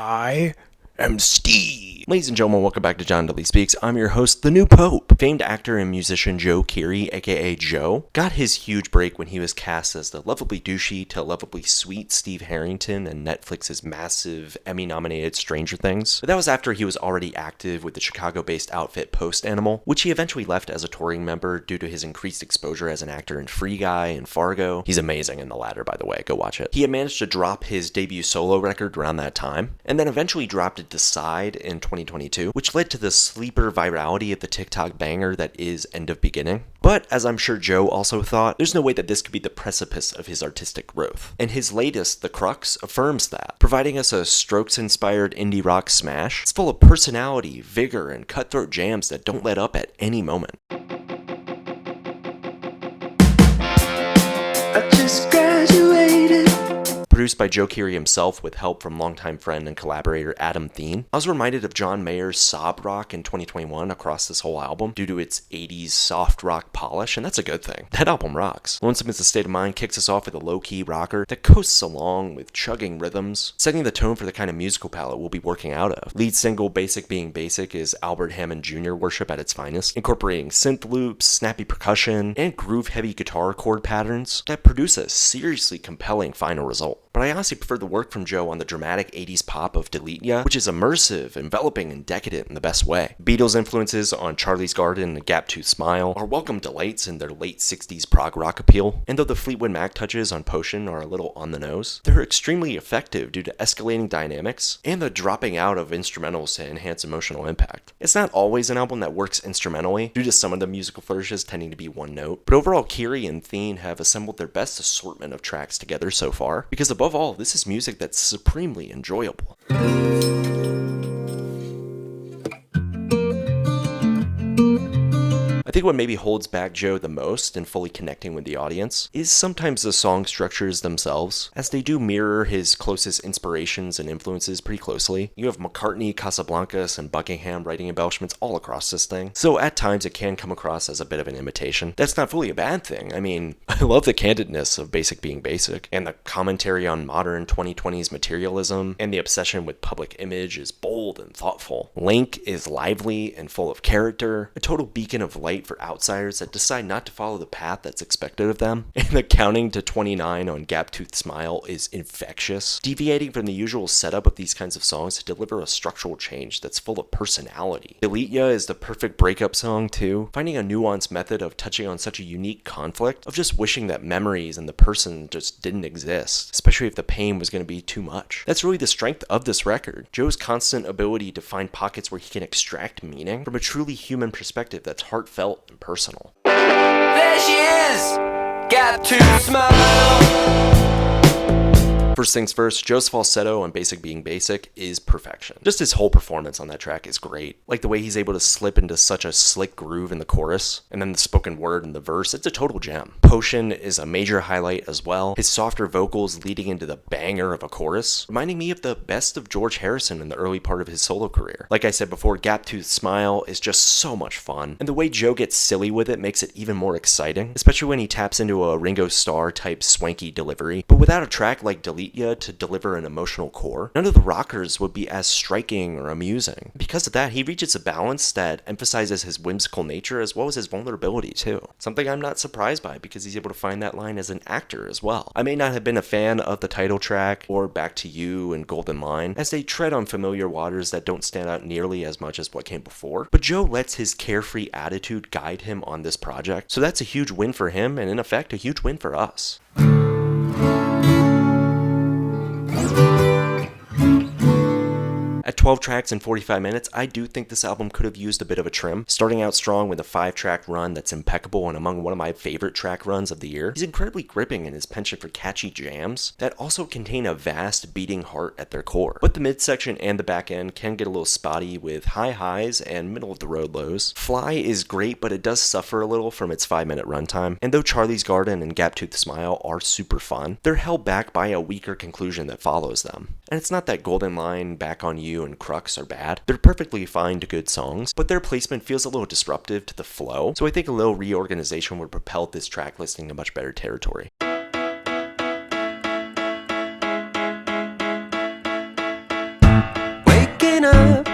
I am Steve. Ladies and gentlemen, welcome back to John Dudley Speaks. I'm your host, the new Pope. Famed actor and musician Joe Keery, aka Joe, got his huge break when he was cast as the lovably douchey to lovably sweet Steve Harrington in Netflix's massive Emmy-nominated Stranger Things. But that was after he was already active with the Chicago-based outfit Post Animal, which he eventually left as a touring member due to his increased exposure as an actor in Free Guy and Fargo. He's amazing in the latter, by the way. Go watch it. He had managed to drop his debut solo record around that time, and then eventually dropped it Decide in 2022, which led to the sleeper virality of the TikTok banger that is End of Beginning. But, as I'm sure Joe also thought, there's no way that this could be the precipice of his artistic growth. And his latest, The Crux, affirms that, providing us a Strokes-inspired indie rock smash. It's full of personality, vigor, and cutthroat jams that don't let up at any moment. I just graduated. Produced by Joe Keery himself with help from longtime friend and collaborator Adam Thien. I was reminded of John Mayer's Sob Rock in 2021 across this whole album due to its 80s soft rock polish, and that's a good thing. That album rocks. Lonesome is a State of Mind kicks us off with a low-key rocker that coasts along with chugging rhythms, setting the tone for the kind of musical palette we'll be working out of. Lead single Basic Being Basic is Albert Hammond Jr. worship at its finest, incorporating synth loops, snappy percussion, and groove-heavy guitar chord patterns that produce a seriously compelling final result. But I honestly prefer the work from Joe on the dramatic 80s pop of Delete Ya, which is immersive, enveloping, and decadent in the best way. Beatles influences on Charlie's Garden and Gap-Toothed Smile are welcome delights in their late 60s prog rock appeal, and though the Fleetwood Mac touches on Potion are a little on the nose, they're extremely effective due to escalating dynamics and the dropping out of instrumentals to enhance emotional impact. It's not always an album that works instrumentally, due to some of the musical flourishes tending to be one note, but overall Keery and Thien have assembled their best assortment of tracks together so far, because above all, this is music that's supremely enjoyable. I think what maybe holds back Joe the most in fully connecting with the audience is sometimes the song structures themselves, as they do mirror his closest inspirations and influences pretty closely. You have McCartney, Casablancas, and Buckingham writing embellishments all across this thing, so at times it can come across as a bit of an imitation. That's not fully a bad thing. I mean, I love the candidness of Basic Being Basic, and the commentary on modern 2020s materialism, and the obsession with public image is bold and thoughtful. Link is lively and full of character, a total beacon of light for outsiders that decide not to follow the path that's expected of them. And the counting to 29 on Gap-Toothed Smile is infectious, deviating from the usual setup of these kinds of songs to deliver a structural change that's full of personality. Delete Ya is the perfect breakup song too, finding a nuanced method of touching on such a unique conflict of just wishing that memories and the person just didn't exist, especially if the pain was going to be too much. That's really the strength of this record. Joe's constant ability to find pockets where he can extract meaning from a truly human perspective that's heartfelt and personal. There she is. Got to smile. First things first, Joe's falsetto on Basic Being Basic is perfection. Just his whole performance on that track is great. Like the way he's able to slip into such a slick groove in the chorus, and then the spoken word in the verse, it's a total gem. Potion is a major highlight as well. His softer vocals leading into the banger of a chorus, reminding me of the best of George Harrison in the early part of his solo career. Like I said before, Gap-Toothed Smile is just so much fun, and the way Joe gets silly with it makes it even more exciting, especially when he taps into a Ringo Starr type swanky delivery. But without a track like Delete Ya to deliver an emotional core, none of the rockers would be as striking or amusing. Because of that, he reaches a balance that emphasizes his whimsical nature as well as his vulnerability too. Something I'm not surprised by because he's able to find that line as an actor as well. I may not have been a fan of the title track or Back to You and Golden Line, as they tread on familiar waters that don't stand out nearly as much as what came before, but Joe lets his carefree attitude guide him on this project, so that's a huge win for him and in effect a huge win for us. At 12 tracks in 45 minutes, I do think this album could have used a bit of a trim. Starting out strong with a 5-track run that's impeccable and among one of my favorite track runs of the year, he's incredibly gripping in his penchant for catchy jams that also contain a vast beating heart at their core. But the midsection and the back end can get a little spotty with high highs and middle of the road lows. Fly is great, but it does suffer a little from its 5-minute runtime, and though Charlie's Garden and Gap-Toothed Smile are super fun, they're held back by a weaker conclusion that follows them. And it's not that Golden Line, Back on You, and Crux are bad. They're perfectly fine to good songs, but their placement feels a little disruptive to the flow, so I think a little reorganization would propel this track listing to much better territory. going up.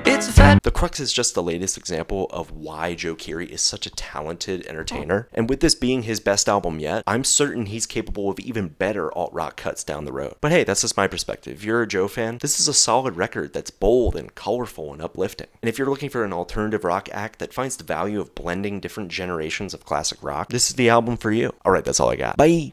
It's a fat. The Crux is just the latest example of why Joe Keery is such a talented entertainer, and with this being his best album yet, I'm certain he's capable of even better alt-rock cuts down the road. But hey, that's just my perspective. If you're a Joe fan, this is a solid record that's bold and colorful and uplifting. And if you're looking for an alternative rock act that finds the value of blending different generations of classic rock, this is the album for you. Alright, that's all I got. Bye!